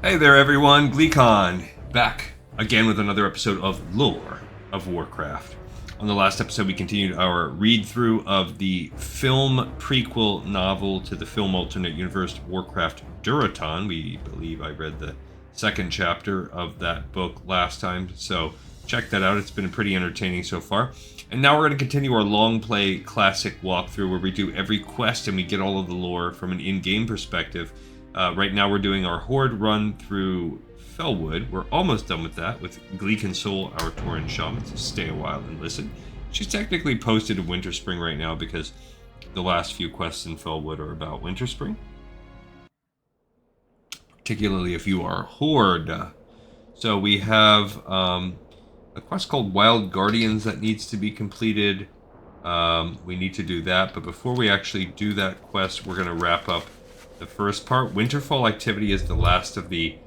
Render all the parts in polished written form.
Hey there everyone, Gleekon, back again with another episode of Lore of Warcraft. On the last episode we continued our read-through of the film prequel novel to the film alternate universe Warcraft Duraton. We believe I read the second chapter of that book last time, so check that out. It's been pretty entertaining so far. And now we're going to continue our long play classic walkthrough where we do every quest and we get all of the lore from an in-game perspective. Right now we're doing our Horde run through Felwood. We're almost done with that, with Glee Console, our Tauren Shaman, so stay a while and listen. She's technically posted in Winterspring right now because the last few quests in Felwood are about Winterspring. Particularly if you are Horde. So we have a quest called Wild Guardians that needs to be completed. We need to do that, but before we actually do that quest, we're going to wrap up the first part. Winterfall activity is the last of the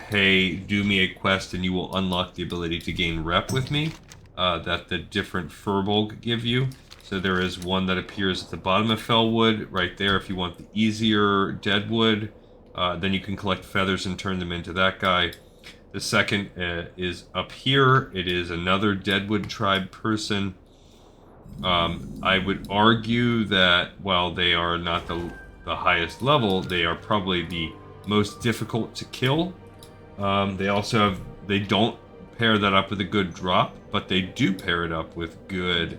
hey, do me a quest and you will unlock the ability to gain rep with me that the different Furbolg give you. So there is one that appears at the bottom of Felwood right there if you want the easier Deadwood. Then you can collect feathers and turn them into that guy. The second is up here. It is another Deadwood tribe person. I would argue that while they are not the highest level, they are probably the most difficult to kill. They also have, they don't pair that up with a good drop, but they do pair it up with good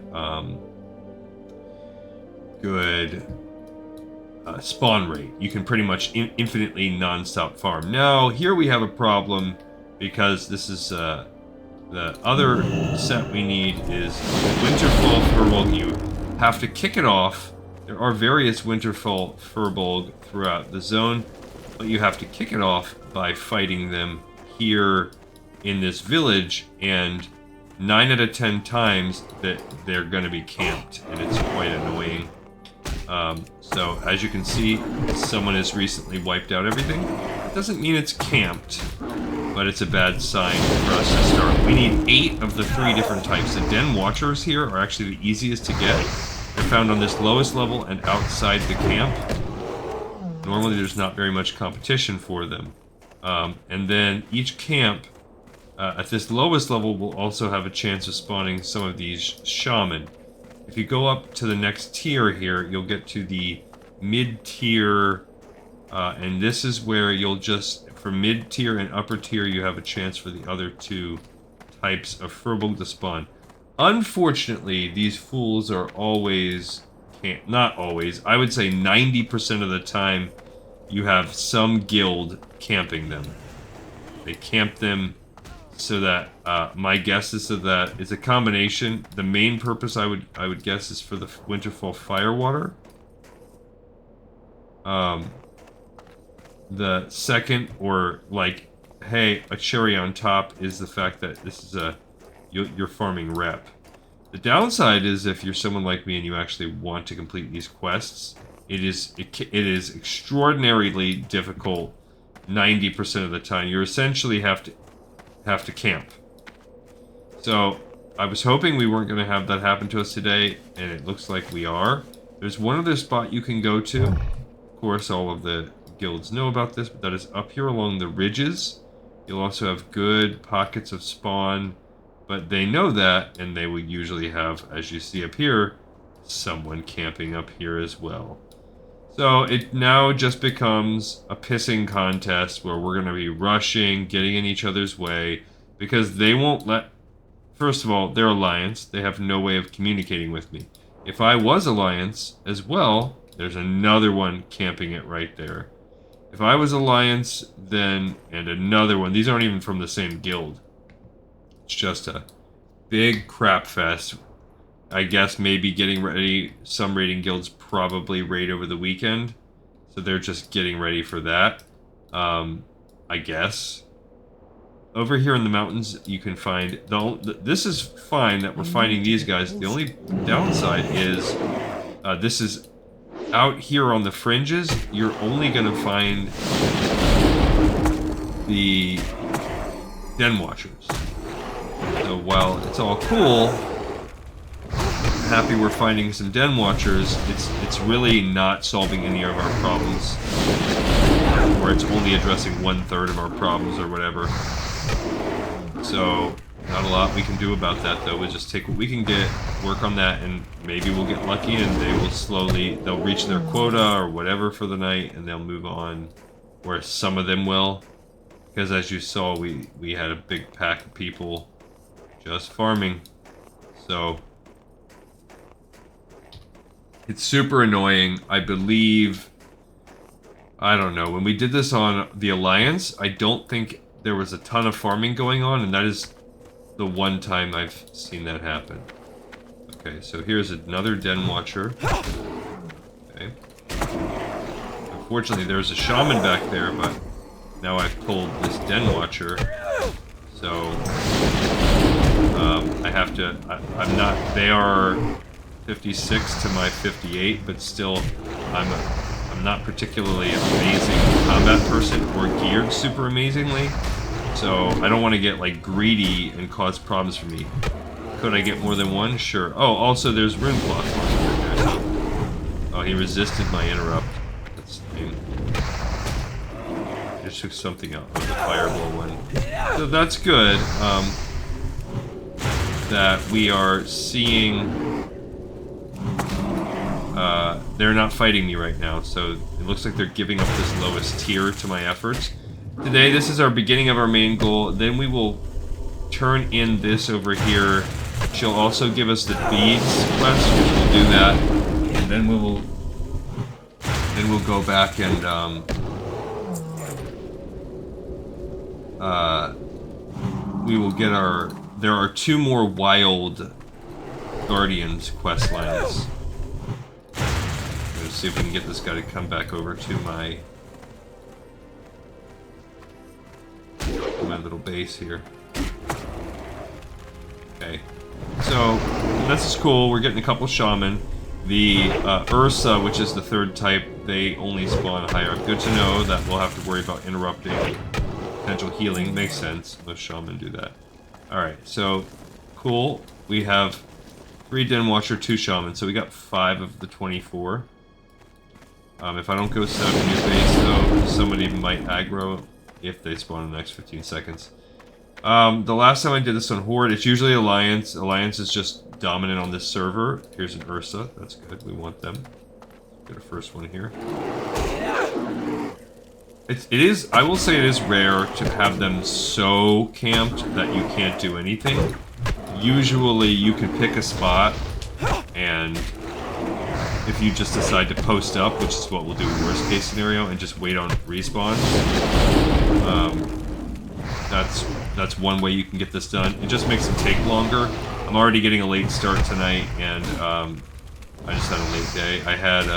spawn rate. You can pretty much infinitely non-stop farm. Now here we have a problem because this is the other set we need is Winterfall Furbolg. You have to kick it off. There are various Winterfall Furbolg throughout the zone, but you have to kick it off by fighting them here in this village, and 9 out of 10 times that they're going to be camped, and it's quite annoying. So as you can see, someone has recently wiped out everything. It doesn't mean it's camped, but it's a bad sign for us to start. We need 8 of the 3 different types. The Den Watchers here are actually the easiest to get. They're found on this lowest level and outside the camp. Normally there's not very much competition for them. And then each camp at this lowest level will also have a chance of spawning some of these shaman. If you go up to the next tier here, you'll get to the mid-tier, and this is where you'll just, for mid-tier and upper tier, you have a chance for the other 2 types of Furbolg to spawn. Unfortunately, these fools are always, not always, I would say 90% of the time, you have some guild camping them. They camp them so that, my guess is that it's a combination. The main purpose I would guess is for the Winterfall Firewater. The second, or like, hey, a cherry on top, is the fact that this is you're farming rep. The downside is if you're someone like me and you actually want to complete these quests, it is extraordinarily difficult 90% of the time. You essentially have to camp. So I was hoping we weren't going to have that happen to us today, and it looks like we are. There's one other spot you can go to. Of course, all of the guilds know about this, but that is up here along the ridges. You'll also have good pockets of spawn, but they know that, and they would usually have, as you see up here, someone camping up here as well. So it now just becomes a pissing contest where we're going to be rushing, getting in each other's way, because they won't let... First of all, they're Alliance. They have no way of communicating with me. If I was Alliance as well, there's another one camping it right there. If I was Alliance, then... And another one. These aren't even from the same guild. It's just a big crap fest. I guess maybe getting ready. Some raiding guilds probably raid over the weekend, so they're just getting ready for that. I guess. Over here in the mountains, you can find... This is fine that we're finding these guys. The only downside is this is out here on the fringes. You're only going to find the Den Watchers. So while it's all cool, happy we're finding some Den Watchers, it's really not solving any of our problems. or it's only addressing 1/3 of our problems or whatever. So, not a lot we can do about that, though. We'll just take what we can get, work on that, and maybe we'll get lucky and they'll reach their quota or whatever for the night, and they'll move on. Or some of them will. Because as you saw, we had a big pack of people just farming. So, it's super annoying. I believe, I don't know, when we did this on the Alliance, I don't think there was a ton of farming going on, and that is the one time I've seen that happen. Okay, so here's another Den Watcher. Okay. Unfortunately, there's a Shaman back there, but now I've pulled this Den Watcher. So, I have to, I'm not, they are 56 to my 58, but still, I'm not particularly amazing combat person or geared super amazingly. So I don't want to get like greedy and cause problems for me. Could I get more than one? Sure. Oh, also there's Rune Cloth right there. Oh, he resisted my interrupt. That's lame. Just took something out of the fireball one. So that's good. That we are seeing. They're not fighting me right now, so it looks like they're giving up this lowest tier to my efforts. Today, this is our beginning of our main goal. Then we will turn in this over here. She'll also give us the beads quest, which we'll do that. And then we'll go back and we will get our. There are 2 more wild Guardians quest lines. Let's see if we can get this guy to come back over to my little base here. Okay, so this is cool. We're getting a couple shaman. The Ursa, which is the 3rd type, they only spawn higher up. Good to know that we'll have to worry about interrupting potential healing. Makes sense. Most shaman do that. Alright, so cool. We have 3 Den Watcher, 2 shaman, so we got 5 of the 24. If I don't go set up a new base, though, somebody might aggro if they spawn in the next 15 seconds. The last time I did this on Horde, it's usually Alliance. Alliance is just dominant on this server. Here's an Ursa. That's good. We want them. Get a first one here. It is, I will say it is rare to have them so camped that you can't do anything. Usually you can pick a spot, and if you just decide to post up, which is what we'll do worst case scenario, and just wait on respawn, that's one way you can get this done. It just makes it take longer. I'm already getting a late start tonight, and I just had a late day. I had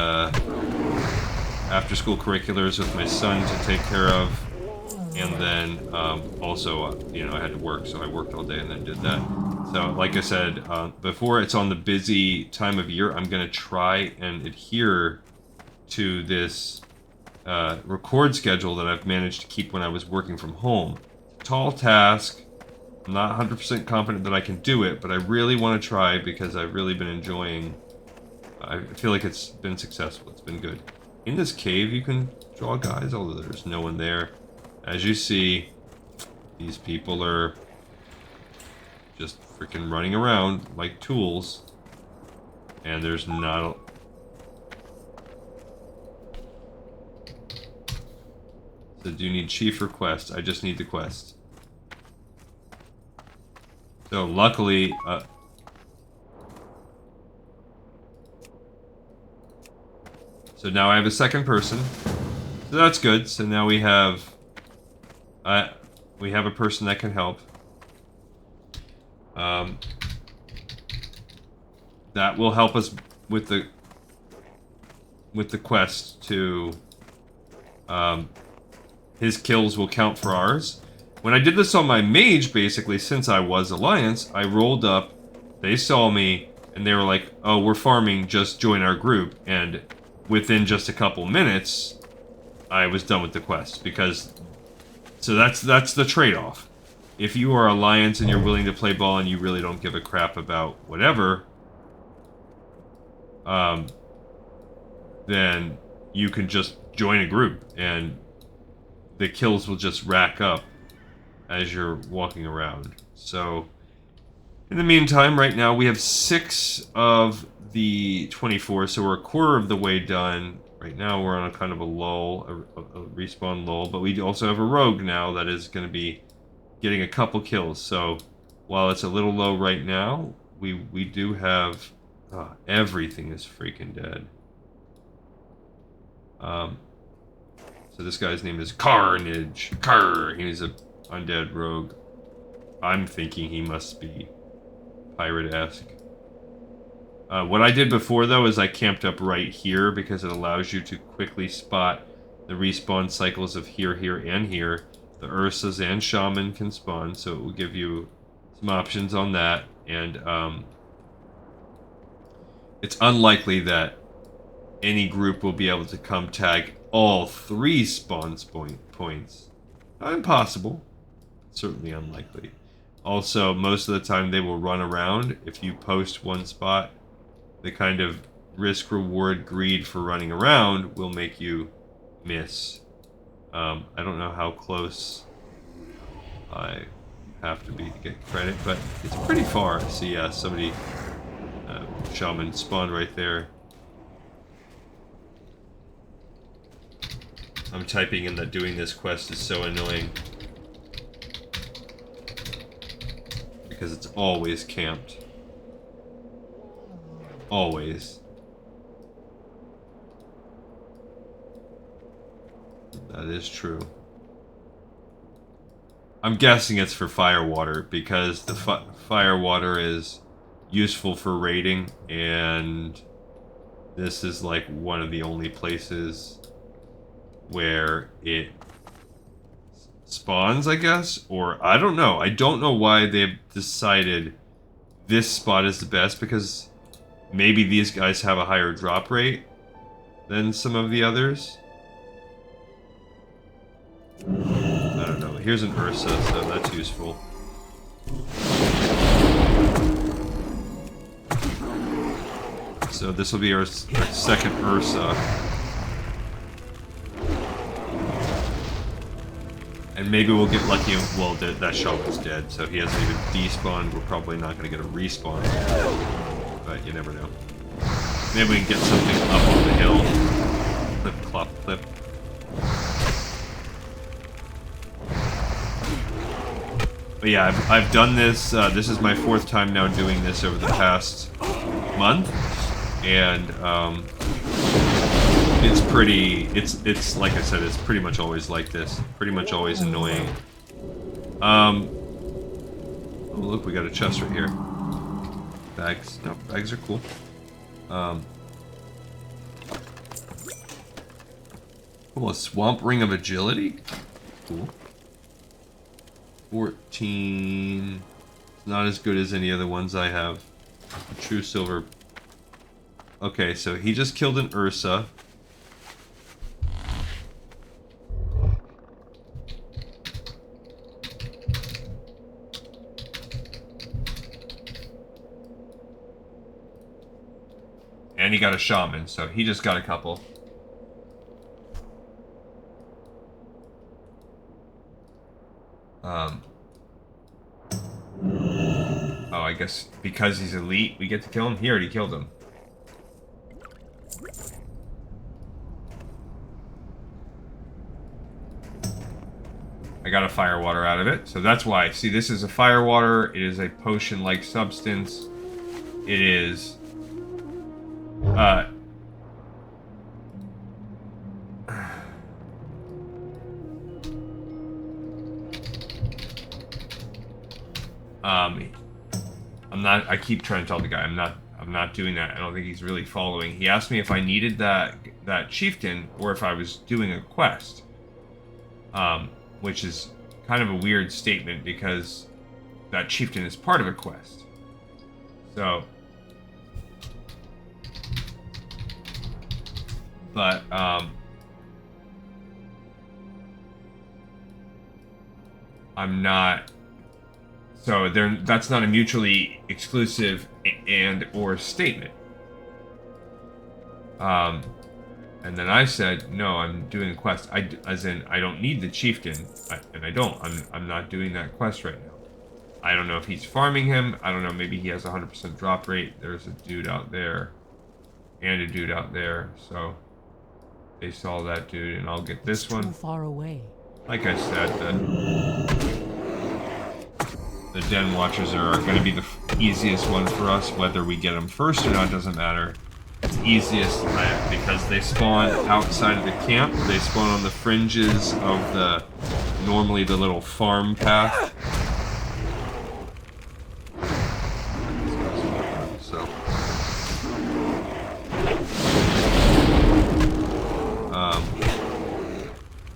after-school curriculars with my son to take care of, and then also, you know, I had to work, so I worked all day and then did that. So, like I said, before it's on the busy time of year, I'm going to try and adhere to this record schedule that I've managed to keep when I was working from home. Tall task. I'm not 100% confident that I can do it, but I really want to try because I've really been enjoying. I feel like it's been successful. It's been good. In this cave, you can draw guys, although there's no one there. As you see, these people are just freaking running around like tools, and there's not a... So do you need chief or quest? I just need the quest. So luckily, so now I have a second person. So that's good. So now we have a person that can help. That will help us with the quest to his kills will count for ours. When I did this on my mage, basically, since I was Alliance, I rolled up, they saw me, and they were like, oh, we're farming, just join our group. And within just a couple minutes, I was done with the quest, because... So that's the trade-off. If you are Alliance and you're willing to play ball and you really don't give a crap about whatever, then you can just join a group and the kills will just rack up as you're walking around. So, in the meantime, right now we have 6 of the 24, so we're a quarter of the way done. Right now we're on a kind of a lull, a respawn lull, but we also have a rogue now that is going to be getting a couple kills. So, while it's a little low right now, we do have... everything is freaking dead. So this guy's name is Carnage. He's a undead rogue. I'm thinking he must be pirate-esque. What I did before, though, is I camped up right here because it allows you to quickly spot the respawn cycles of here, here, and here. The Ursas and Shaman can spawn, so it will give you some options on that. And it's unlikely that any group will be able to come tag all 3 spawn points. Not impossible. Certainly unlikely. Also, most of the time they will run around. If you post one spot, the kind of risk-reward greed for running around will make you miss. I don't know how close I have to be to get credit, but it's pretty far. See, yeah, somebody... Shaman spawned right there. I'm typing in that doing this quest is so annoying. Because it's always camped. Always. That is true. I'm guessing it's for firewater, because the firewater is useful for raiding, and this is like one of the only places where it spawns, I guess, or I don't know. I don't know why they've decided this spot is the best, because maybe these guys have a higher drop rate than some of the others. I don't know. Here's an Ursa, so that's useful. So this will be our second Ursa. And maybe we'll get lucky. Well, that Shaman's dead, so he hasn't even despawned. We're probably not going to get a respawn. But you never know. Maybe we can get something up on the hill. Clip, clop, clip. But yeah, I've done this. This is my 4th time now doing this over the past month. And it's pretty, it's like I said, it's pretty much always like this. Pretty much always annoying. Oh look, we got a chest right here. Bags, no, bags are cool. Oh, a swamp ring of agility? Cool. 14. It's not as good as any other ones I have. A true silver. Okay, so he just killed an Ursa. And he got a Shaman, so he just got a couple. Oh, I guess because he's elite, we get to kill him? He already killed him. I got a firewater out of it, so that's why. See, this is a firewater. It is a potion-like substance. It is... I keep trying to tell the guy, I'm not doing that. I don't think he's really following. He asked me if I needed that chieftain or if I was doing a quest. Which is kind of a weird statement because that chieftain is part of a quest. So, but I'm not. So that's not a mutually exclusive and or statement. And then I said, no, I'm doing a quest. As in, I don't need the chieftain, and I don't. I'm not doing that quest right now. I don't know if he's farming him. I don't know. Maybe he has 100% drop rate. There's a dude out there, and a dude out there. So they saw that dude, and I'll get this one. Far away. Like I said, the Den Watchers are going to be the easiest one for us. Whether we get them first or not doesn't matter. It's easiest because they spawn outside of the camp. They spawn on the fringes of normally the little farm path. So,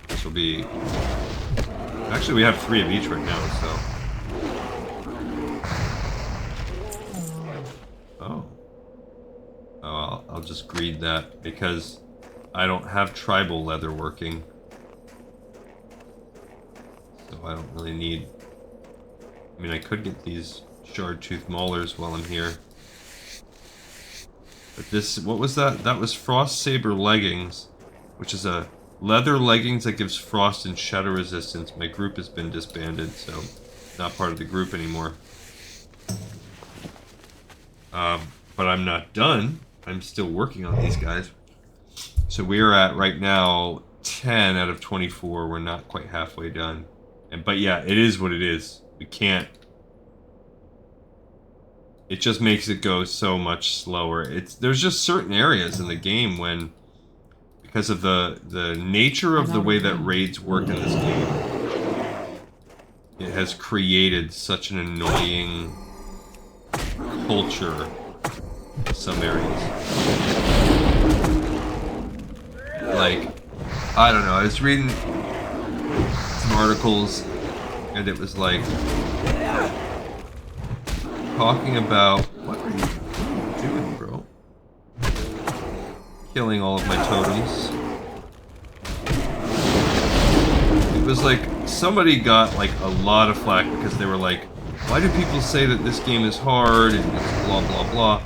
this will be. Actually, we have 3 of each right now. So. Oh. Oh, I'll just greed that because I don't have tribal leather working. So I don't really need... I mean, I could get these shard tooth maulers while I'm here. But this... What was that? That was Frost Saber leggings, which is a leather leggings that gives frost and shadow resistance. My group has been disbanded, so not part of the group anymore. But I'm not done. I'm still working on these guys. So we are at, right now, 10 out of 24. We're not quite halfway done. But yeah, it is what it is. We can't... It just makes it go so much slower. There's just certain areas in the game when... Because of the nature of the way that raids work in this game, it has created such an annoying culture in some areas. Like, I don't know, I was reading some articles and it was like talking about what are you doing, bro? Killing all of my totems. It was like somebody got like a lot of flack because they were like, why do people say that this game is hard and it's blah blah blah?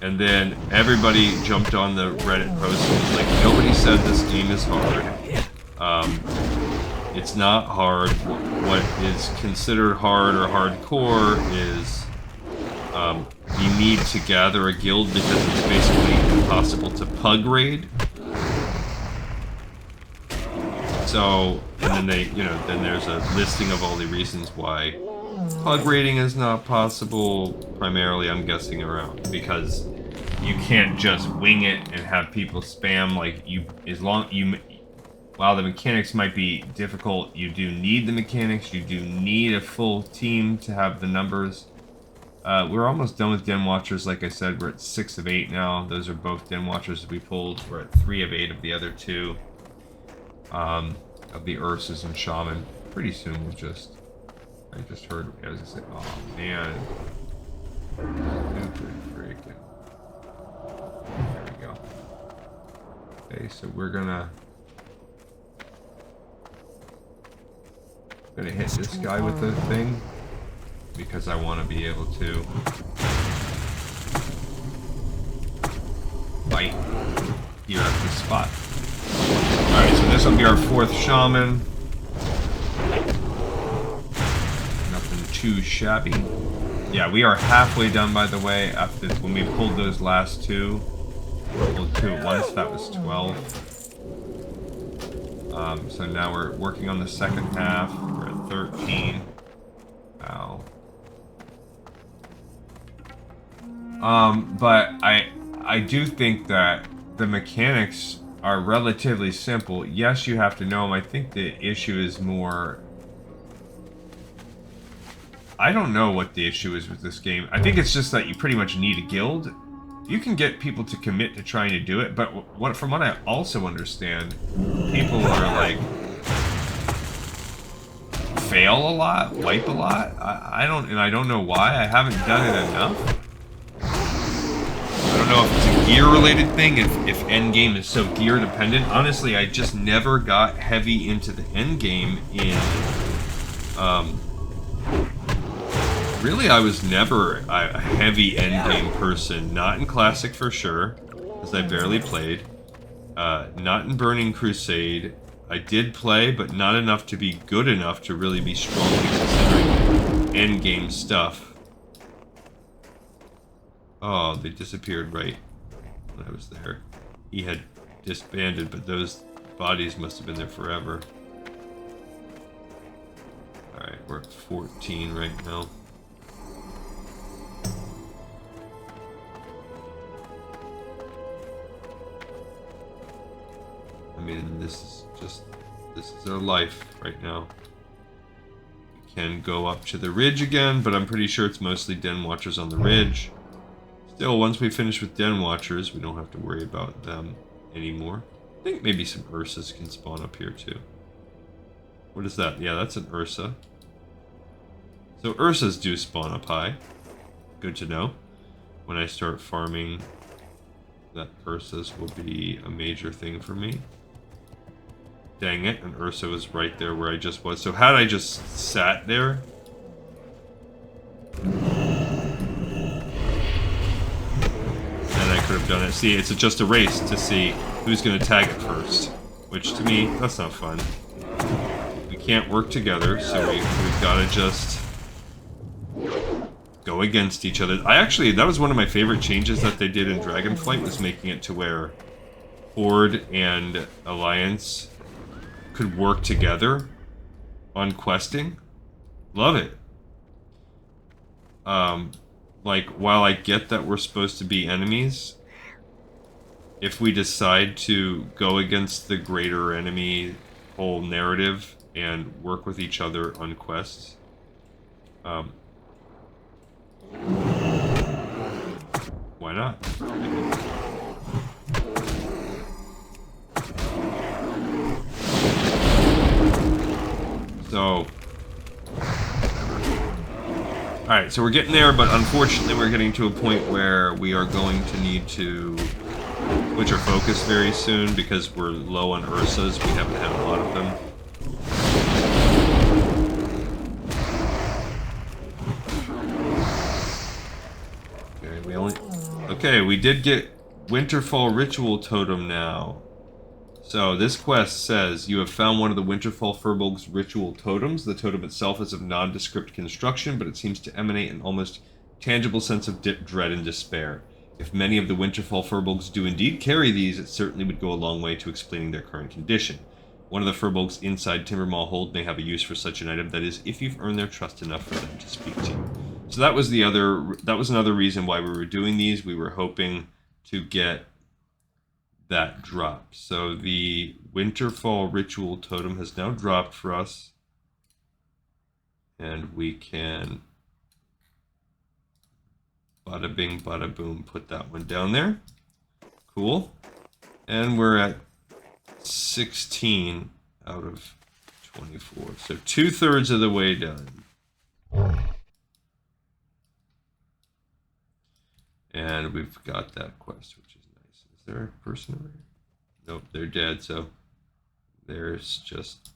And then everybody jumped on the Reddit post and was like, nobody said this game is hard. It's not hard. What is considered hard or hardcore is you need to gather a guild because it's basically impossible to pug raid. So, and then then there's a listing of all the reasons why pug raiding is not possible. Primarily, I'm guessing around because you can't just wing it and have people spam while the mechanics might be difficult, you do need the mechanics. You do need a full team to have the numbers. We're almost done with Den Watchers. Like I said, we're at 6 of 8 now. Those are both Den Watchers we pulled. We're at 3 of 8 of the other 2. Of the Ursus and Shaman. Pretty soon we'll just... I just heard... I was gonna say, oh man. Stupid freaking... There we go. Okay, so we're gonna hit this guy with the thing. Because I want to be able to fight here at this spot. Alright, so this will be our 4th shaman. Nothing too shabby. Yeah, we are halfway done, by the way, after when we pulled those last 2. We pulled 2 at once, that was 12. So now we're working on the second half. We're at 13. Wow. But I do think that the mechanics are relatively simple. Yes, you have to know them. I think the issue is more... I don't know what the issue is with this game. I think it's just that you pretty much need a guild. You can get people to commit to trying to do it, but from what I also understand, people are like... fail a lot, wipe a lot. I don't know why. I haven't done it enough. I don't know if it's a gear-related thing, if endgame is so gear-dependent. Honestly, I just never got heavy into the endgame in... Really, I was never a heavy endgame person. Not in Classic for sure, because I barely played. Not in Burning Crusade. I did play, but not enough to be good enough to really be strongly considering endgame stuff. Oh, they disappeared right when I was there. He had disbanded, but those bodies must have been there forever. Alright, we're at 14 right now. I mean, this is our life right now. We can go up to the ridge again, but I'm pretty sure it's mostly Den Watchers on the ridge. Still, once we finish with Den Watchers, we don't have to worry about them anymore. I think maybe some Ursas can spawn up here too. What is that? Yeah, that's an Ursa. So Ursas do spawn up high. Good to know. When I start farming, that Ursas will be a major thing for me. Dang it, and Ursa was right there where I just was. So had I just sat there... then I could have done it. See, it's just a race to see who's going to tag it first. Which, to me, that's not fun. We can't work together, so we've got to just... go against each other. That was one of my favorite changes that they did in Dragonflight, was making it to where Horde and Alliance could work together on questing. Love it. Like, while I get that we're supposed to be enemies, if we decide to go against the greater enemy whole narrative and work with each other on quests, why not? So, alright, so we're getting there, but unfortunately we're getting to a point where we are going to need to switch our focus very soon because we're low on Ursas. We haven't had a lot of them. Okay, we did get Winterfall Ritual Totem now. So this quest says, you have found one of the Winterfall Furbolg's ritual totems. The totem itself is of nondescript construction, but it seems to emanate an almost tangible sense of dread and despair. If many of the Winterfall Furbolgs do indeed carry these, it certainly would go a long way to explaining their current condition. One of the Furbolgs inside Timbermaw Hold may have a use for such an item, that is, if you've earned their trust enough for them to speak to you. So that was another reason why we were doing these. We were hoping to get that drop. So the Winterfall Ritual Totem has now dropped for us. And we can bada bing, bada boom, put that one down there. Cool. And we're at 16 out of 24. So 2/3 of the way done. And we've got that quest, which is nice. Is there a person over here? Nope, they're dead, so there's just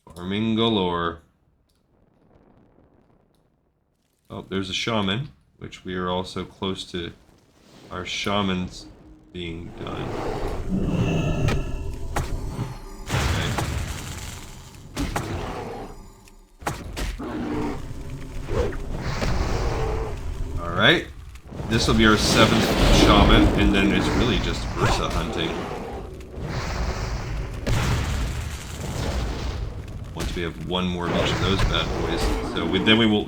farming galore. Oh, there's a shaman, which we are also close to our shamans being done. Okay. Alright. This will be our 7th shaman, and then it's really just Ursa hunting. Once we have one more of each of those bad boys, so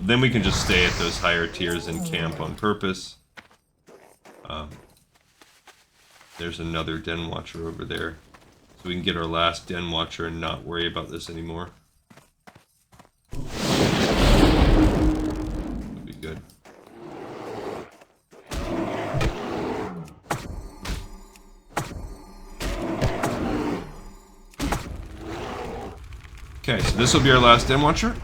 then we can just stay at those higher tiers and camp on purpose. There's another Den Watcher over there, so we can get our last Den Watcher and not worry about this anymore. That'd be good. Okay, so this will be our last Den Watcher.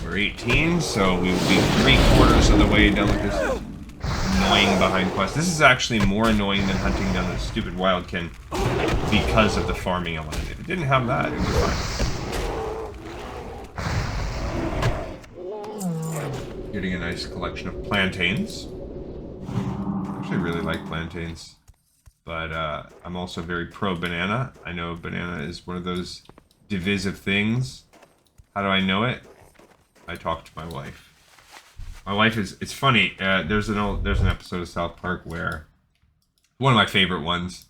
We're 18, so we will be 3/4 of the way down with this annoying behind quest. This is actually more annoying than hunting down this stupid wildkin because of the farming element. If it didn't have that, it would be fine. Getting a nice collection of plantains. I actually really like plantains. But I'm also very pro banana. I know banana is one of those divisive things. How do I know it? I talk to my wife. My wife is. It's funny. There's an episode of South Park where one of my favorite ones,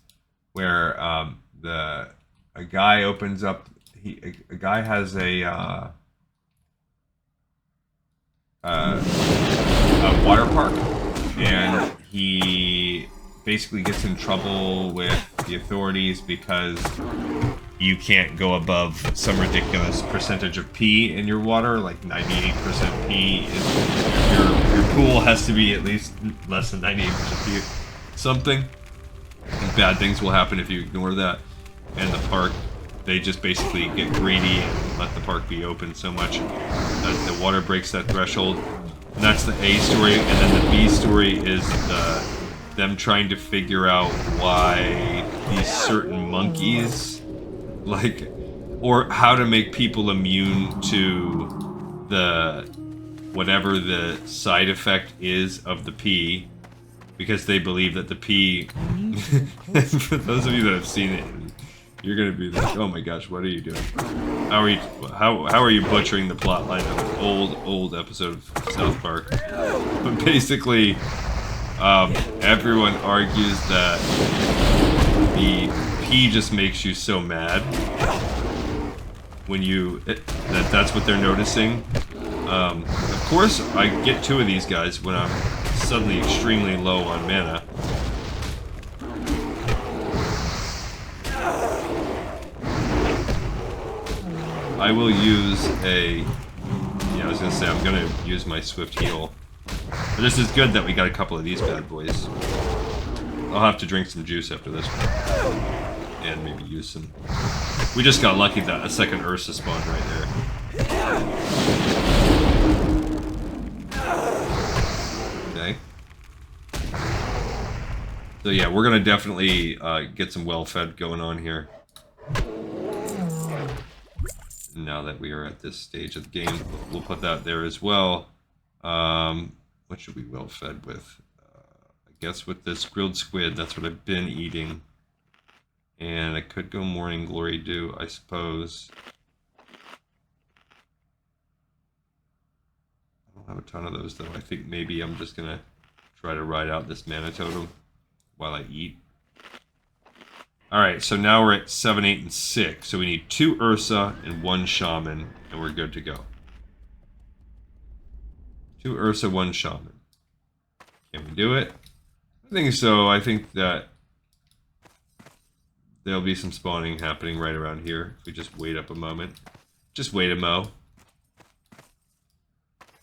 where a guy opens up. A guy has a water park, and he basically gets in trouble with the authorities because you can't go above some ridiculous percentage of pee in your water, like 98% pee. Your pool has to be at least less than 98% pee. Something. And bad things will happen if you ignore that. And the park, they just basically get greedy and let the park be open so much that the water breaks that threshold. And that's the A story, and then the B story is them trying to figure out why these certain monkeys, like, or how to make people immune to the whatever the side effect is of the pee, because they believe that the pee. For those of you that have seen it, you're gonna be like, "Oh my gosh, what are you doing? How are you butchering the plot line of an old episode of South Park?" But basically, everyone argues that the pee just makes you so mad when that's what they're noticing. Of course, I get two of these guys when I'm suddenly extremely low on mana. I will use I was gonna say I'm gonna use my swift heal. But this is good that we got a couple of these bad boys. I'll have to drink some juice after this one. And maybe use some. We just got lucky that a second Ursa spawned right there. Okay. So yeah, we're gonna definitely get some well-fed going on here. Now that we are at this stage of the game, we'll put that there as well. What should we well fed with? I guess with this grilled squid, that's what I've been eating. And I could go morning glory dew, I suppose. I don't have a ton of those though. I think maybe I'm just gonna try to ride out this mana totem while I eat. Alright, so now we're at 7, 8, and 6. So we need 2 Ursa and 1 Shaman, and we're good to go. 2 Ursa, 1 Shaman. Can we do it? I think so. I think that there'll be some spawning happening right around here. If we just wait up a moment. Just wait a mo.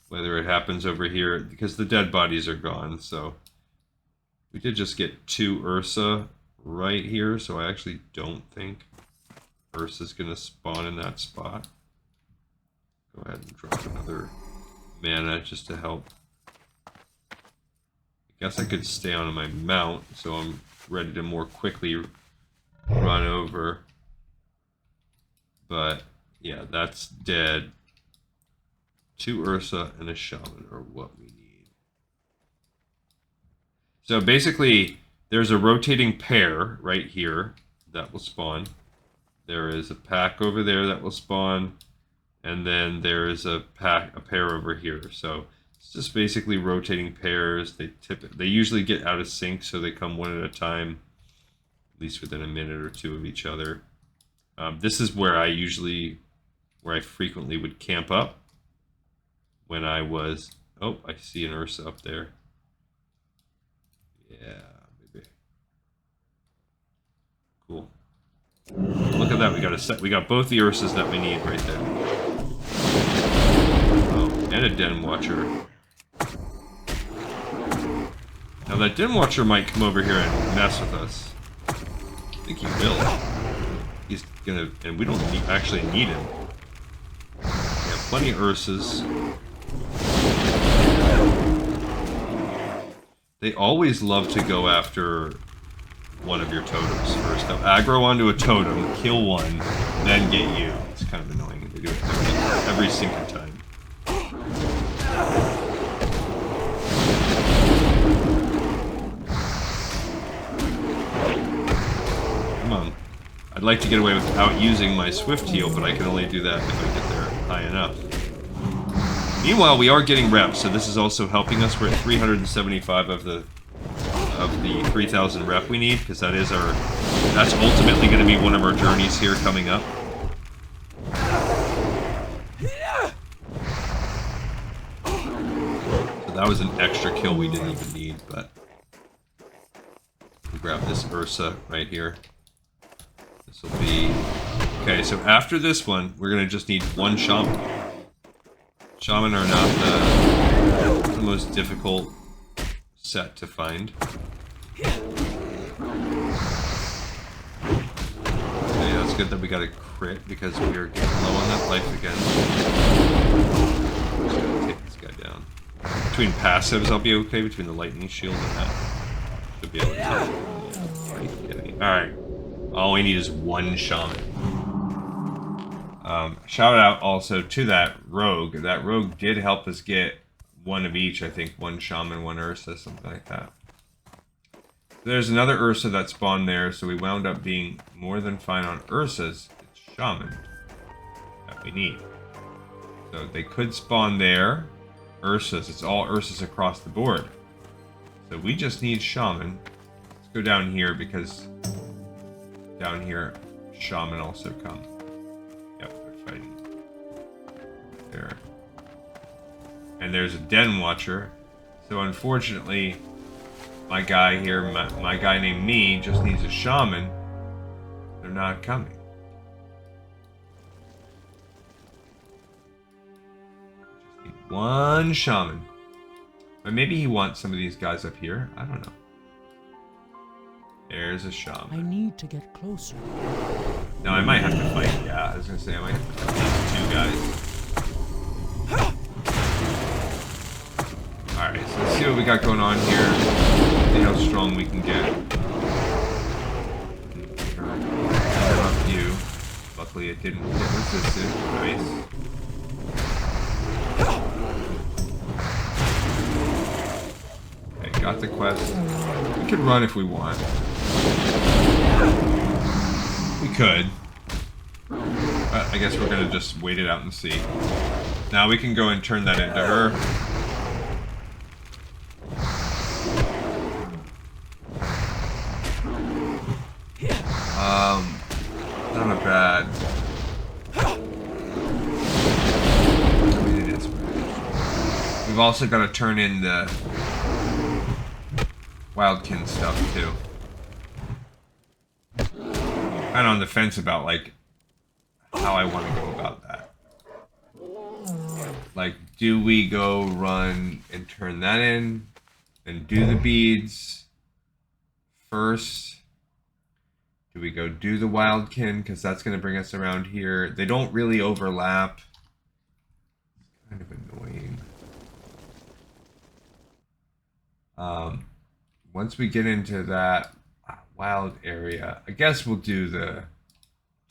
Whether it happens over here, because the dead bodies are gone, so... We did just get 2 Ursa right here, so I actually don't think Ursa's gonna spawn in that spot. Go ahead and drop another mana just to help. I guess I could stay on my mount, so I'm ready to more quickly run over. But yeah, that's dead. 2 Ursa and a Shaman are what we need. So basically, there's a rotating pair right here that will spawn. There is a pack over there that will spawn, and then there is a pair over here. So it's just basically rotating pairs. They usually get out of sync, so they come one at a time, at least within a minute or two of each other. This is where I frequently would camp up when I was. Oh, I see an Ursa up there. Yeah. Cool. Look at that, we got both the Ursas that we need right there. Oh, and a Den Watcher. Now that Den Watcher might come over here and mess with us. I think he will. He's gonna, and we don't actually need him. We have plenty of Ursas. They always love to go after one of your totems first. They'll aggro onto a totem, kill one, then get you. It's kind of annoying. They do it every single time. I'd like to get away without using my swift heal, but I can only do that if I get there high enough. Meanwhile, we are getting reps, so this is also helping us. We're at 375 of the 3,000 rep we need, because that's ultimately going to be one of our journeys here coming up. So that was an extra kill we didn't even need, but we'll grab this Ursa right here. This will be... Okay, so after this one, we're going to just need one Shaman. Shaman are not the most difficult set to find. Okay, that's good that we got a crit because we are getting low on that life again. I'm just gonna take this guy down. Between passives, I'll be okay. Between the lightning shield and that, should be able to. Alright. All we need is one Shaman. Shout out also to that rogue. That rogue did help us get one of each, I think. One Shaman, one Ursa, something like that. There's another Ursa that spawned there, so we wound up being more than fine on Ursas. It's Shaman that we need. So they could spawn there. Ursas, it's all Ursas across the board. So we just need Shaman. Let's go down here because down here, Shaman also come. Yep, they're fighting. There. And there's a Den Watcher. So unfortunately, my guy here, my guy named Me, just needs a Shaman. They're not coming. Just need one Shaman. But maybe he wants some of these guys up here. I don't know. There's a Shaman. I need to get closer. No, I might have to fight. Yeah, I was gonna say I might have to fight these two guys. Alright, so let's see what we got going on here. See how strong we can get. Up you. Luckily it didn't get resisted. Nice. Okay, got the quest. We could run if we want. We could. But I guess we're gonna just wait it out and see. Now we can go and turn that into her. Not a bad. I mean, it is. We've also got to turn in the Wildkin stuff too. Kind of on the fence about like how I want to go about that. Like, do we go run and turn that in and do the beads first? Do we go do the Wildkin? Because that's going to bring us around here. They don't really overlap. It's kind of annoying. Once we get into that wild area, I guess we'll do the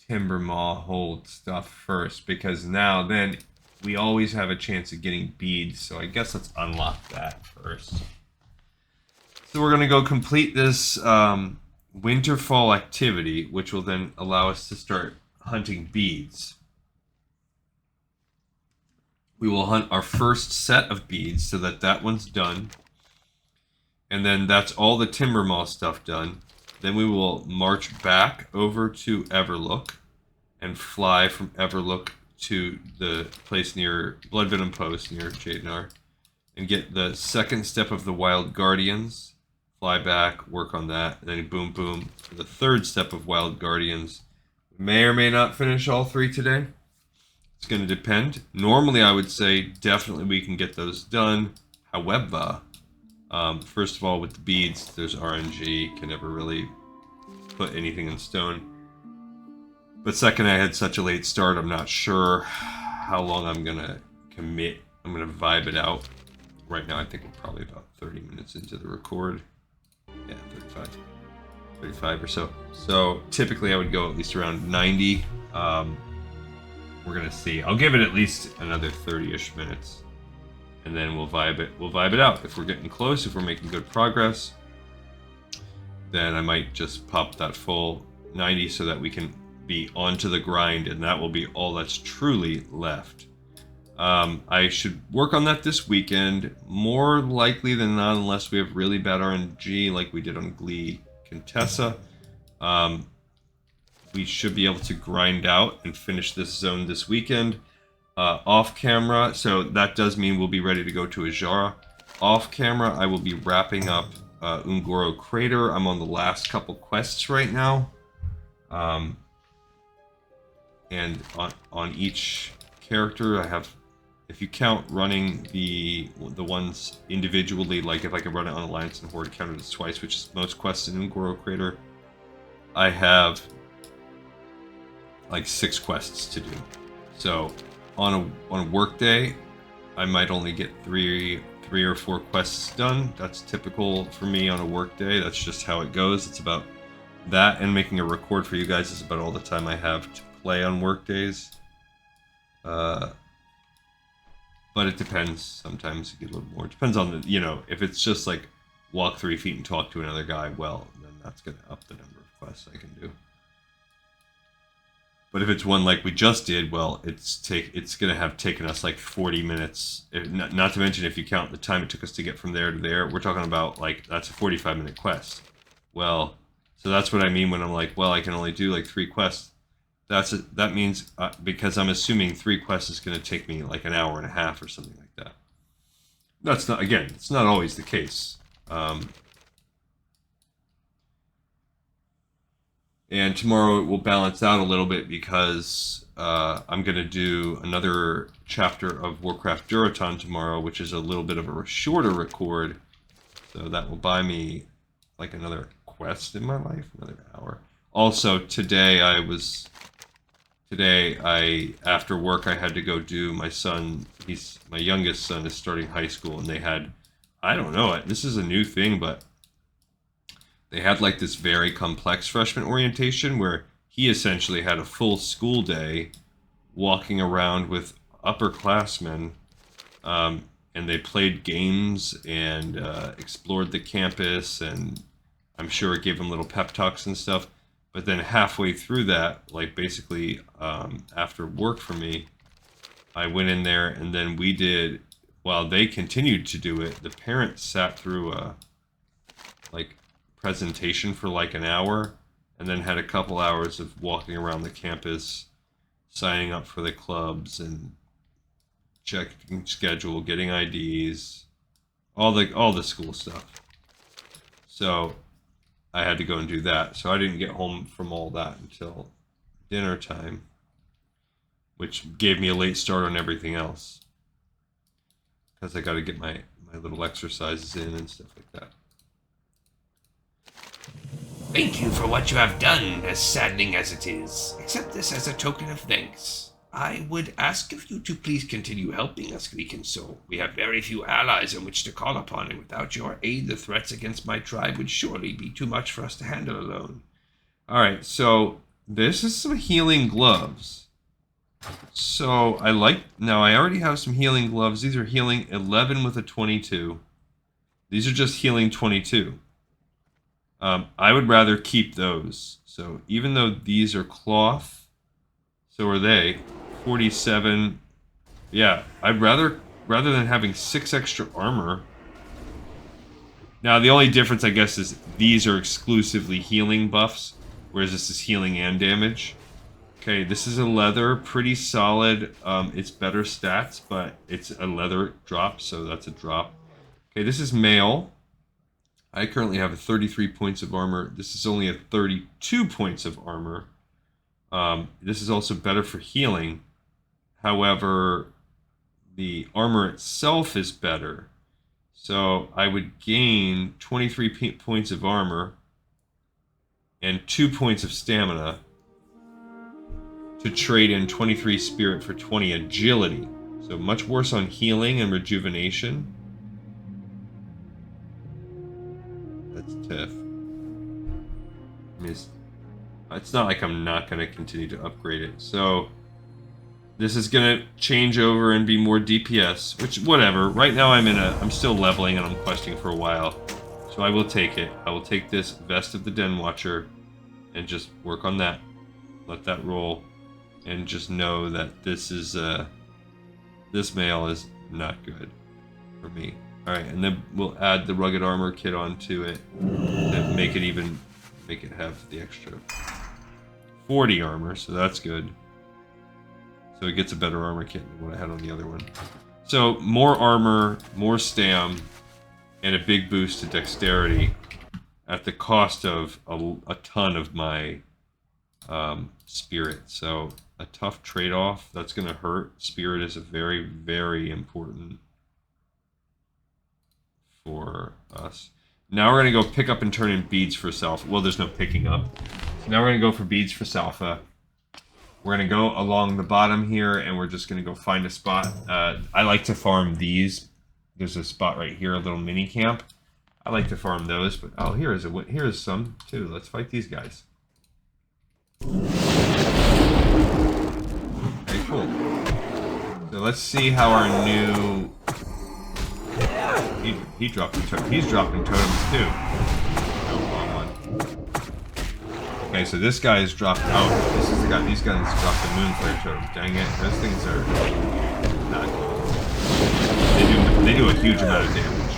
Timber Maw hold stuff first. Because now then we always have a chance of getting beads. So I guess let's unlock that first. So we're going to go complete this... Winterfall activity, which will then allow us to start hunting beads. We will hunt our first set of beads so that one's done. And then that's all the Timber Maw stuff done. Then we will march back over to Everlook and fly from Everlook to the place near Bloodvenom Post near Jadenar and get the second step of the Wild Guardians. Fly back, work on that, and then boom, boom. For the third step of Wild Guardians. We may or may not finish all three today. It's going to depend. Normally, I would say definitely we can get those done. However, first of all, with the beads, there's RNG. Can never really put anything in stone. But second, I had such a late start, I'm not sure how long I'm going to commit. I'm going to vibe it out. Right now, I think we're probably about 30 minutes into the record. Yeah, 35 or so. So typically I would go at least around 90. We're gonna see. I'll give it at least another 30-ish minutes, and then we'll vibe it out. If we're getting close, if we're making good progress, then I might just pop that full 90 so that we can be onto the grind, and that will be all that's truly left. I should work on that this weekend, more likely than not, unless we have really bad RNG like we did on Glee Contessa. We should be able to grind out and finish this zone this weekend. Off camera, so that does mean we'll be ready to go to Ajara. Off camera, I will be wrapping up Ungoro Crater. I'm on the last couple quests right now. And on each character, I have, if you count running the ones individually, like if I can run it on Alliance and Horde, counted as twice, which is most quests in Ungoro Crater, I have like 6 quests to do. So on a work day, I might only get three or 4 quests done. That's typical for me on a work day. That's just how it goes. It's about that, and making a record for you guys is about all the time I have to play on work days. But it depends. Sometimes you get a little more. It depends on the, you know, if it's just like walk 3 feet and talk to another guy, well, then that's gonna up the number of quests I can do. But if it's one like we just did, well, it's gonna have taken us like 40 minutes. Not to mention, if you count the time it took us to get from there to there, we're talking about like, that's a 45-minute quest. Well, so that's what I mean when I'm like, well, I can only do like 3 quests. That means because I'm assuming 3 quests is gonna take me like an hour and a half or something like that. That's not, again, it's not always the case. And tomorrow it will balance out a little bit because I'm going to do another chapter of Warcraft Duraton tomorrow, which is a little bit of a shorter record. So that will buy me like another quest in my life, another hour. Also, today after work, I had to go do my son, my youngest son is starting high school, and they had, I don't know, this is a new thing, but they had like this very complex freshman orientation where he essentially had a full school day walking around with upperclassmen, and they played games and explored the campus, and I'm sure it gave him little pep talks and stuff. But then halfway through that, like basically after work for me, I went in there, and then we did, while they continued to do it, the parents sat through a like presentation for like an hour, and then had a couple hours of walking around the campus, signing up for the clubs and checking schedule, getting IDs, all the school stuff. So I had to go and do that. So I didn't get home from all that until dinner time, which gave me a late start on everything else, because I got to get my little exercises in and stuff like that. Thank you for what you have done, as saddening as it is. Accept this as a token of thanks. I would ask of you to please continue helping us, Greek Soul. We have very few allies on which to call upon, and without your aid, the threats against my tribe would surely be too much for us to handle alone. Alright, so this is some healing gloves. So now I already have some healing gloves. These are healing 11 with a 22. These are just healing 22. I would rather keep those. So even though these are cloth, so are they. 47. Yeah, I'd rather than having 6 extra armor. Now the only difference, I guess, is these are exclusively healing buffs, whereas this is healing and damage. Okay, this is a leather, pretty solid. It's better stats, but it's a leather drop, so that's a drop. Okay, this is mail. I currently have a 33 points of armor. This is only a 32 points of armor. This is also better for healing. However, the armor itself is better. So I would gain 23 points of armor and 2 points of stamina to trade in 23 spirit for 20 agility. So much worse on healing and rejuvenation. That's tough. I mean, it's not like I'm not going to continue to upgrade it. So this is going to change over and be more DPS, which, whatever. Right now I'm still leveling and I'm questing for a while. So I will take it. I will take this Vest of the Den Watcher and just work on that. let that roll, and just know that this is this mail is not good for me. All right, and then we'll add the rugged armor kit onto it and make it have the extra 40 armor, so that's good. So it gets a better armor kit than what I had on the other one. So more armor, more stam, and a big boost to dexterity at the cost of a ton of my spirit. So a tough trade-off. That's going to hurt. Spirit is a very, very important for us. Now we're going to go pick up and turn in beads for Salfa. Well, there's no picking up. So now we're going to go for beads for Salfa. We're going to go along the bottom here, and we're just going to go find a spot. I like to farm these. There's a spot right here, a little mini camp. I like to farm those, but oh, here's some too. Let's fight these guys. Okay, cool. So let's see how our new... He dropped a totem. He's dropping totems too. No, wrong one. Okay, so this guy is dropped. Oh, this is the guy. These guys dropped the Moonflare totems. Dang it! Those things are not cool. They do a huge amount of damage.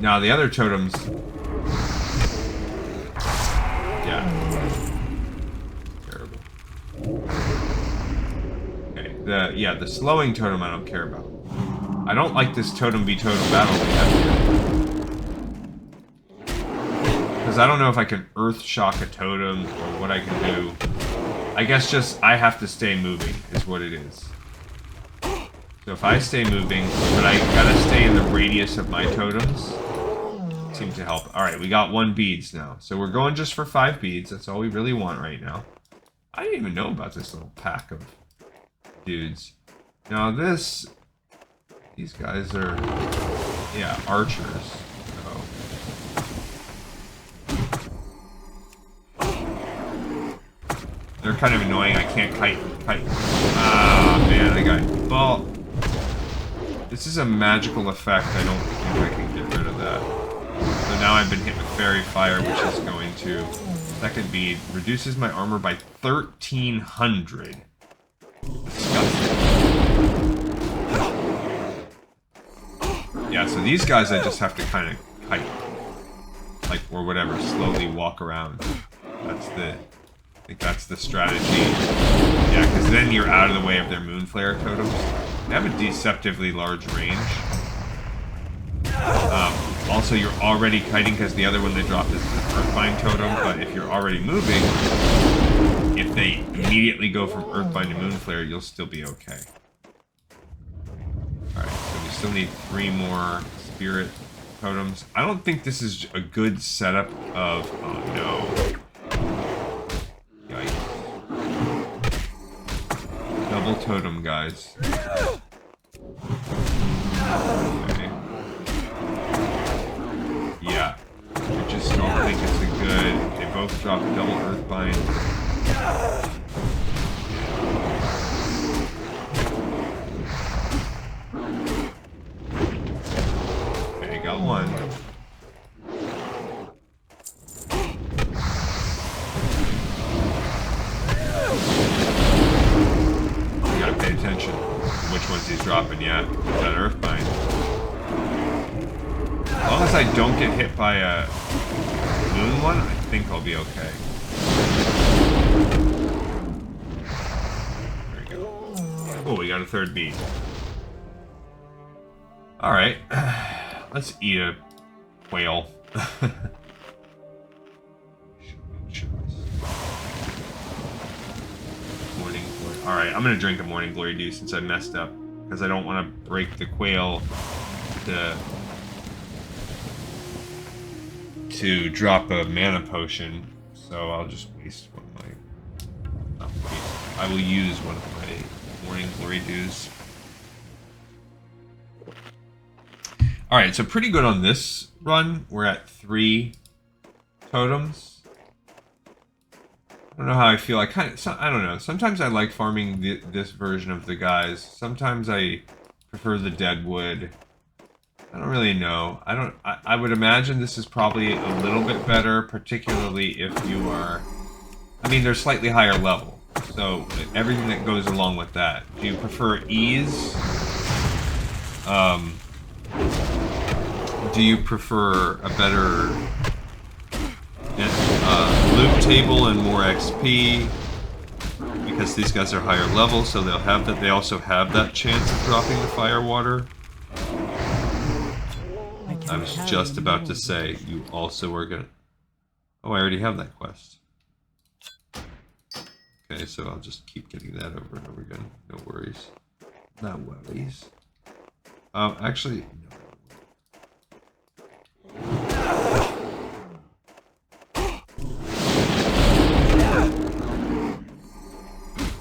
Now the other totems. Yeah. Terrible. Okay. The slowing totem I don't care about. I don't like this totem v totem battle we have here. Because I don't know if I can earth shock a totem or what I can do. I guess just I have to stay moving is what it is. So if I stay moving, but I gotta stay in the radius of my totems. Seems to help. Alright, we got 1 beads now. So we're going just for 5 beads. That's all we really want right now. I didn't even know about this little pack of dudes. Now these guys are, yeah, archers. So they're kind of annoying. I can't kite. Ah, man, I got. Well, this is a magical effect. I don't think I can get rid of that. So now I've been hit with fairy fire, which is going to second bead reduces my armor by 1,300. Disgusting. Yeah, so these guys I just have to kind of kite, like, or whatever, slowly walk around. I think that's the strategy. Yeah, because then you're out of the way of their Moonflare totems. They have a deceptively large range. Also, you're already kiting because the other one they dropped is the Earthbind totem, but if you're already moving, if they immediately go from Earthbind to Moonflare, you'll still be okay. Alright, so we still need 3 more spirit totems. I don't think this is a good setup of... Oh no. Yikes. Double totem, guys. Okay. Yeah. I just don't think it's a good... They both drop double Earthbind. Got one. You gotta pay attention to which ones he's dropping. Yeah, that Earthbind. As long as I don't get hit by a moon one, I think I'll be okay. There we go. Oh, we got a 3rd bead. All right. Let's eat a whale. Morning glory. Alright, I'm gonna drink a morning glory dew since I messed up. Because I don't want to break the quail to drop a mana potion. So I'll just waste one of my... Not waste. I will use one of my morning glory dews. Alright, so pretty good on this run. We're at 3 totems. I don't know how I feel. I don't know. Sometimes I like farming this version of the guys. Sometimes I prefer the deadwood. I don't really know. I would imagine this is probably a little bit better, particularly if you are I mean, they're slightly higher level. So everything that goes along with that. Do you prefer ease? Do you prefer a better loot table and more XP? Because these guys are higher level, so they'll have that. They also have that chance of dropping the fire water. I was just about to say, you also are gonna... Oh, I already have that quest. Okay, so I'll just keep getting that over and over again. No worries. No worries. Actually, no.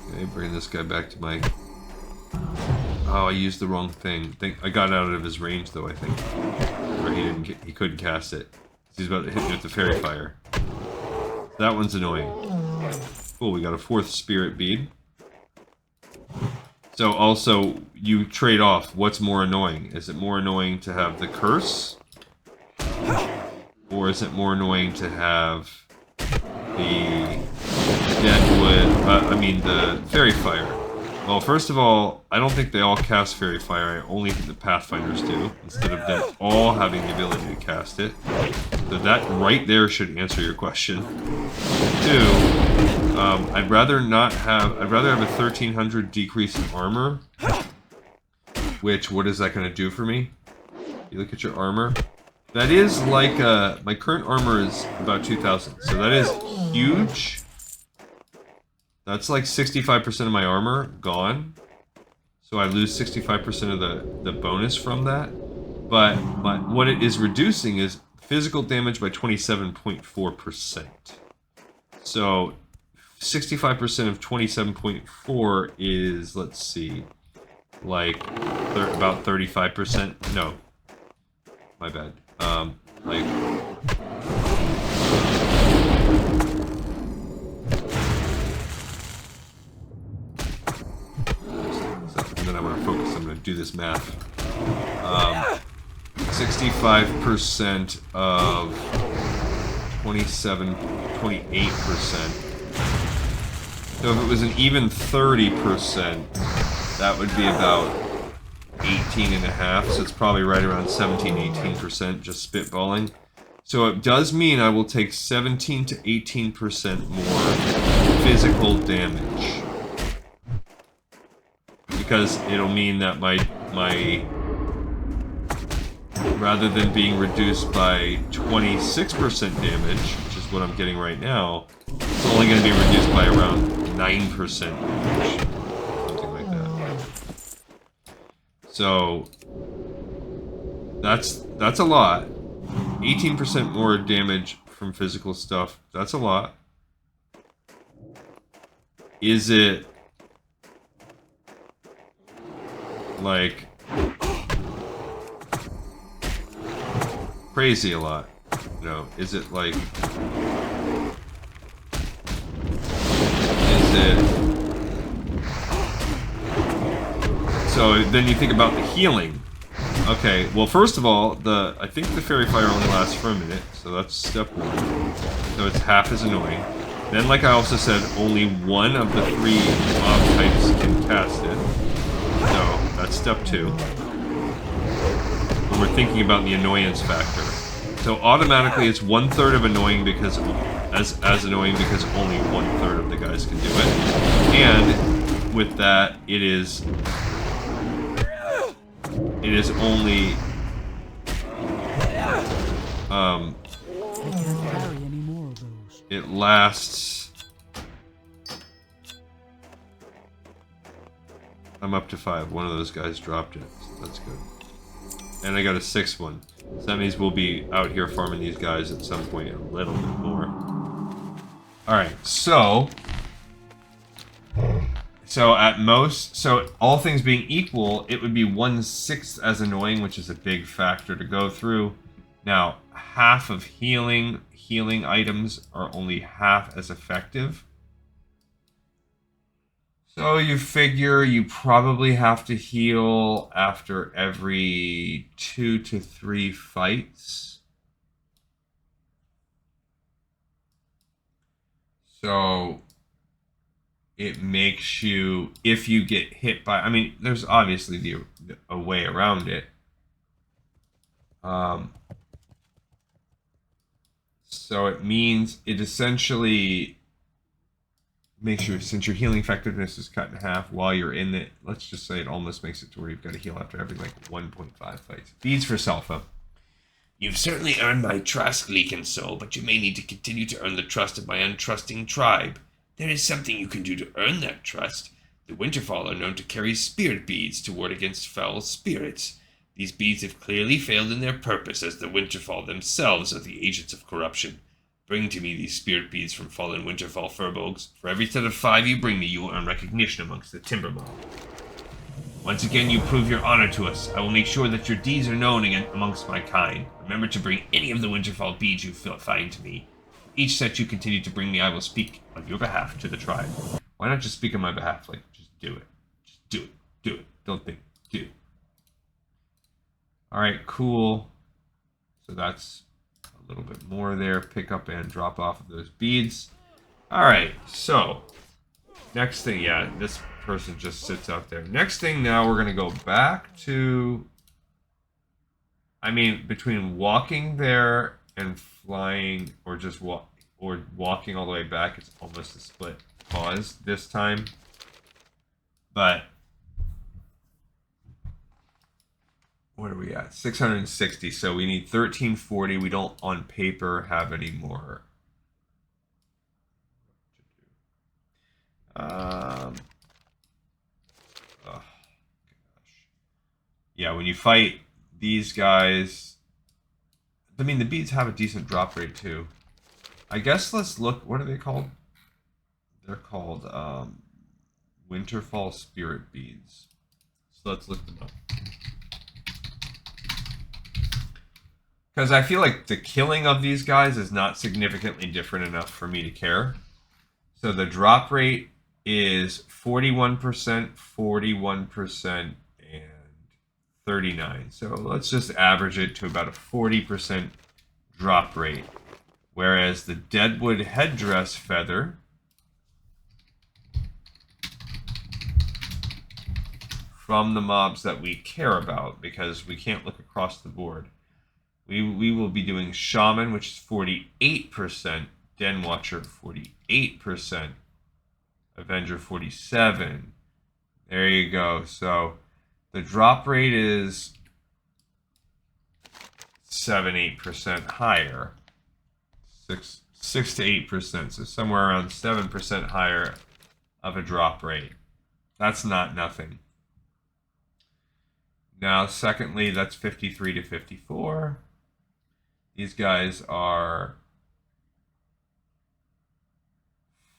Okay, bring this guy back to my... Oh, I used the wrong thing. I got out of his range, though, I think. Or he couldn't cast it. He's about to hit me with the fairy fire. That one's annoying. Cool, we got a 4th spirit bead. So also, you trade off. What's more annoying? Is it more annoying to have the curse? Or is it more annoying to have the deadwood, the fairy fire? Well, first of all, I don't think they all cast fairy fire. I only think the pathfinders do, instead of them all having the ability to cast it. So that right there should answer your question. 2, I'd rather have a 1300 decrease in armor. Which, what is that going to do for me? You look at your armor. That is like, my current armor is about 2000, so that is huge. That's like 65% of my armor gone. So I lose 65% of the bonus from that. But what it is reducing is physical damage by 27.4%. So 65% of 27.4 is, let's see, like about 35%. No, my bad. Like... And then I'm going to focus, I'm going to do this math. 65% of 28%. So if it was an even 30%, that would be about 18.5, so it's probably right around 17-18%, just spitballing. So it does mean I will take 17 to 18% more physical damage. Because it'll mean that my rather than being reduced by 26% damage, which is what I'm getting right now, it's only going to be reduced by around 9% damage. Something like that. So that's a lot. 18% more damage from physical stuff. That's a lot. Is it like crazy a lot? No. Is it like... Is it... So then you think about the healing. Okay, well first of all, I think the fairy fire only lasts for a minute, so that's step 1. So it's half as annoying. Then, like I also said, only one of the 3 mob types can cast it. So that's step 2. When we're thinking about the annoyance factor. So automatically it's 1/3 of annoying because as annoying because only 1/3 of the guys can do it. And with that, it is only I can't carry any more of those. it lasts. I'm up to 5. One of those guys dropped it. So that's good. And I got a 6th one. So that means we'll be out here farming these guys at some point a little bit more. Alright, so at most, so all things being equal, it would be 1/6 as annoying, which is a big factor to go through. Now, half of healing items are only half as effective. So you figure you probably have to heal after every 2 to 3 fights. So it makes you, if you get hit by, I mean, there's obviously a way around it. So it means it essentially makes your, since your healing effectiveness is cut in half while you're in it, let's just say it almost makes it to where you've got to heal after every like 1.5 fights. Beads for Salfa. You've certainly earned my trust, Gleek Soul, but you may need to continue to earn the trust of my untrusting tribe. There is something you can do to earn that trust. The Winterfall are known to carry spirit beads to ward against foul spirits. These beads have clearly failed in their purpose, as the Winterfall themselves are the agents of corruption. Bring to me these spirit beads from fallen Winterfall furbolgs. For every set of 5 you bring me, you will earn recognition amongst the timber mob. Once again, you prove your honor to us. I will make sure that your deeds are known again amongst my kind. Remember to bring any of the Winterfall beads you find to me. Each set you continue to bring me, I will speak on your behalf to the tribe. Why not just speak on my behalf? Like, just do it. Just do it. Do it. Don't think. Do it. Alright, cool. So that's a little bit more there. Pick up and drop off of those beads. Alright, so next thing, yeah, this person just sits out there. Next thing, now we're going to go back to, I mean, between walking there and flying, or just walking all the way back, it's almost a split pause this time. But what are we at? 660. So we need 1340. We don't on paper have any more. Oh, gosh. Yeah, when you fight these guys, I mean, the beads have a decent drop rate too. I guess let's look. What are they called? They're called Winterfall Spirit Beads. So let's look them up. Because I feel like the killing of these guys is not significantly different enough for me to care. So the drop rate is 41%, 41%, and 39. So let's just average it to about a 40% drop rate. Whereas the Deadwood Headdress Feather from the mobs that we care about, because we can't look across the board. We will be doing Shaman, which is 48%, Den Watcher 48%, Avenger 47. There you go. So the drop rate is 7-8% higher. 6 to 8%, so somewhere around 7% higher of a drop rate. That's not nothing. Now, secondly, that's 53 to 54. These guys are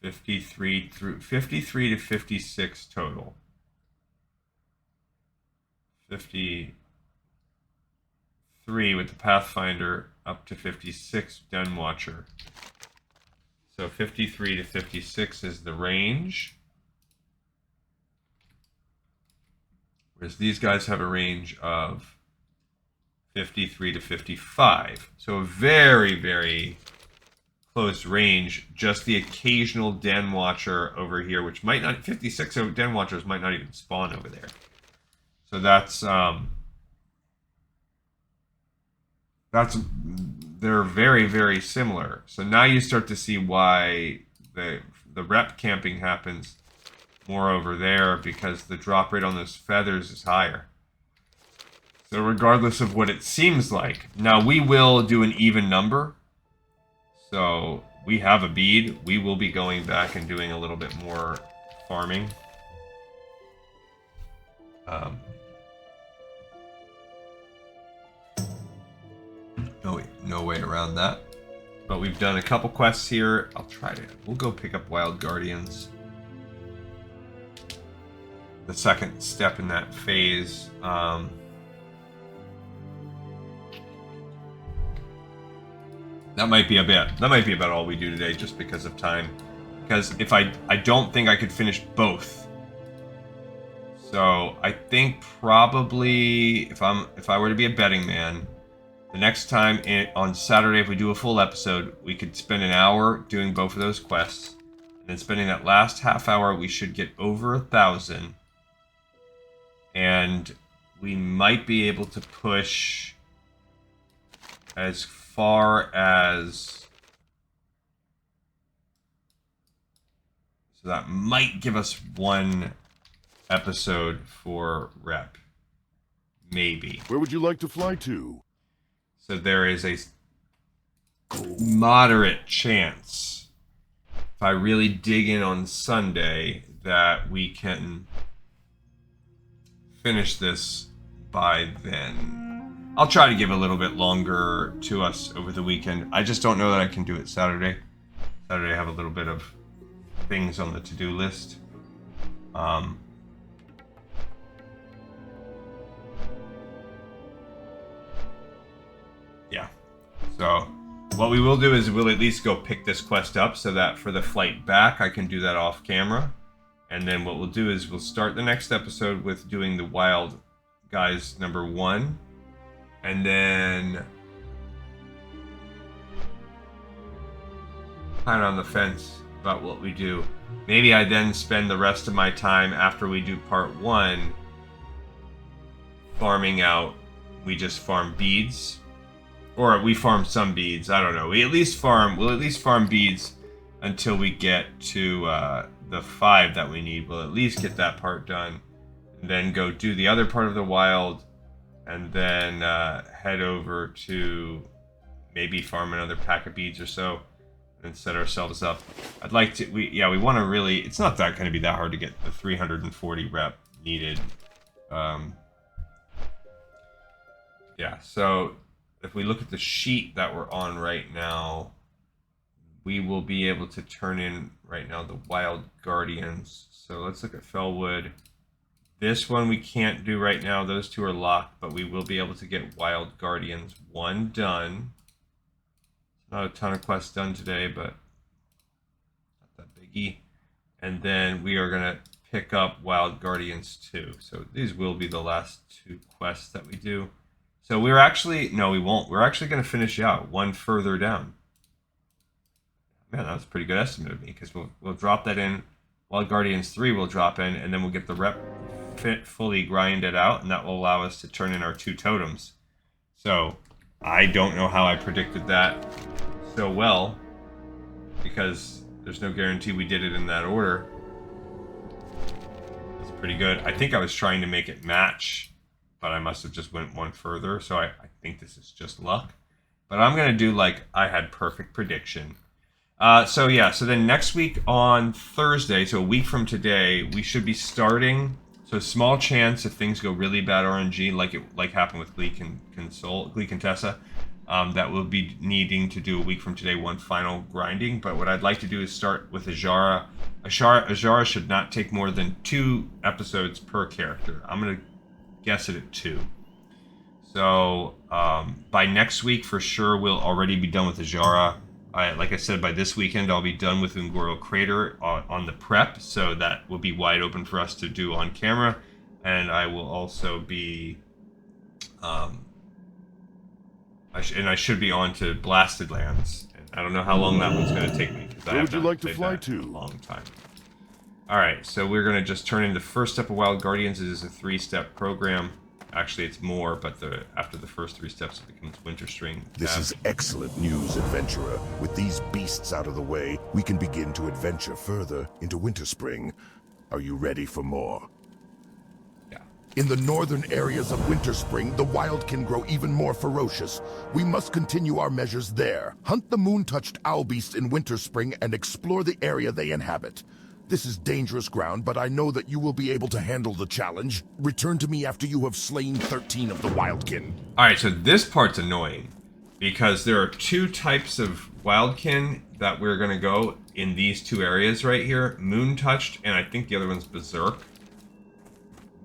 53 to 56 total. 53 with the Pathfinder up to 56 Den Watcher. So 53 to 56 is the range. Whereas these guys have a range of 53 to 55. So a very, very close range. Just the occasional Den Watcher over here, which might not, 56 Den Watchers might not even spawn over there. So they're very, very similar. So now you start to see why the rep camping happens more over there, because the drop rate on those feathers is higher. So regardless of what it seems like, now we will do an even number. So we have a bead. We will be going back and doing a little bit more farming. No way around that. But we've done a couple quests here. We'll go pick up Wild Guardians. The second step in that phase. That might be about all we do today, just because of time. Because if I don't think I could finish both. So I think probably if I were to be a betting man, the next time on Saturday, if we do a full episode, we could spend an hour doing both of those quests. And then spending that last half hour, we should get over 1,000. And we might be able to push as far as... So that might give us 1 episode for rep. Maybe. Where would you like to fly to? So there is a moderate chance, if I really dig in on Sunday, that we can finish this by then. I'll try to give a little bit longer to us over the weekend. I just don't know that I can do it Saturday. Saturday I have a little bit of things on the to-do list. Yeah. So what we will do is we'll at least go pick this quest up so that for the flight back I can do that off camera. And then what we'll do is we'll start the next episode with doing the Wild Guys number 1. And then kind of on the fence about what we do. Maybe I then spend the rest of my time after we do part 1 farming out. We just farm beads. Or we farm some beads. I don't know. We'll at least farm beads until we get to the 5 that we need. We'll at least get that part done. And then go do the other part of the wild. And then head over to maybe farm another pack of beads or so. And set ourselves up. I'd like to... We want to really... It's not that going to be that hard to get the 340 rep needed. Yeah, so... If we look at the sheet that we're on right now, we will be able to turn in right now the Wild Guardians. So let's look at Felwood. This one we can't do right now. Those 2 are locked, but we will be able to get Wild Guardians 1 done. Not a ton of quests done today, but not that biggie. And then we are going to pick up Wild Guardians 2. So these will be the last 2 quests that we do. So we're actually... No, we won't. We're actually going to finish out 1 further down. Man, that was a pretty good estimate of me, because we'll drop that in. Wild Guardians 3 will drop in, and then we'll get the rep fully grinded out, and that will allow us to turn in our 2 totems. So, I don't know how I predicted that so well, because there's no guarantee we did it in that order. That's pretty good. I think I was trying to make it match, but I must have just went 1 further, so I think this is just luck. But I'm going to do like I had perfect prediction. So then next week on Thursday, so a week from today, we should be starting. So small chance if things go really bad RNG, like happened with Gleek and Tessa, that we'll be needing to do a week from today 1 final grinding. But what I'd like to do is start with Ajara. Ajara should not take more than 2 episodes per character. I'm going to guess it at 2. So by next week for sure we'll already be done with Ajara. Like I said, by this weekend I'll be done with Ungoro Crater on the prep, so that will be wide open for us to do on camera. And I will also be I should be on to Blasted Lands. And I don't know how long that one's going to take me, because I have not played that in a long time. Alright, so we're going to just turn in the first step of Wild Guardians. It is a 3-step program. Actually, it's more, but after the first 3 steps, it becomes Winterspring. This is excellent news, adventurer. With these beasts out of the way, we can begin to adventure further into Winterspring. Are you ready for more? Yeah. In the northern areas of Winterspring, the wild can grow even more ferocious. We must continue our measures there. Hunt the moon-touched owl beasts in Winterspring and explore the area they inhabit. This is dangerous ground, but I know that you will be able to handle the challenge. Return to me after you have slain 13 of the wildkin. Alright, so this part's annoying, because there are 2 types of wildkin that we're going to go in these 2 areas right here. Moon-touched, and I think the other one's Berserk.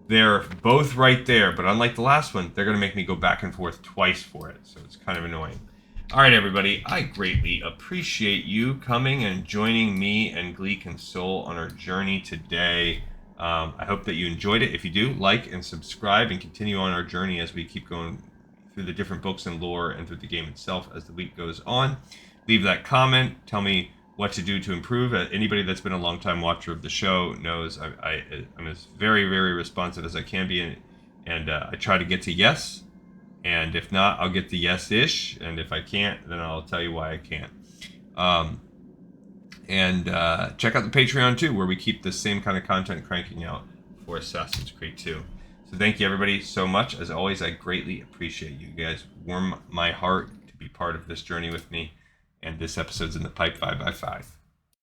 They're both right there, but unlike the last one, they're going to make me go back and forth twice for it, so it's kind of annoying. Alright everybody, I greatly appreciate you coming and joining me and Gleek and Soul on our journey today. I hope that you enjoyed it. If you do, like and subscribe and continue on our journey as we keep going through the different books and lore and through the game itself as the week goes on. Leave that comment. Tell me what to do to improve. Anybody that's been a long-time watcher of the show knows I'm as very, very responsive as I can be, and I try to get to yes, and if not, I'll get to yes-ish, and if I can't, then I'll tell you why I can't. And check out the Patreon too, where we keep the same kind of content cranking out for Assassin's Creed 2. So thank you everybody so much. As always, I greatly appreciate you guys. Warm my heart to be part of this journey with me. And this episode's in the pipe 5x5.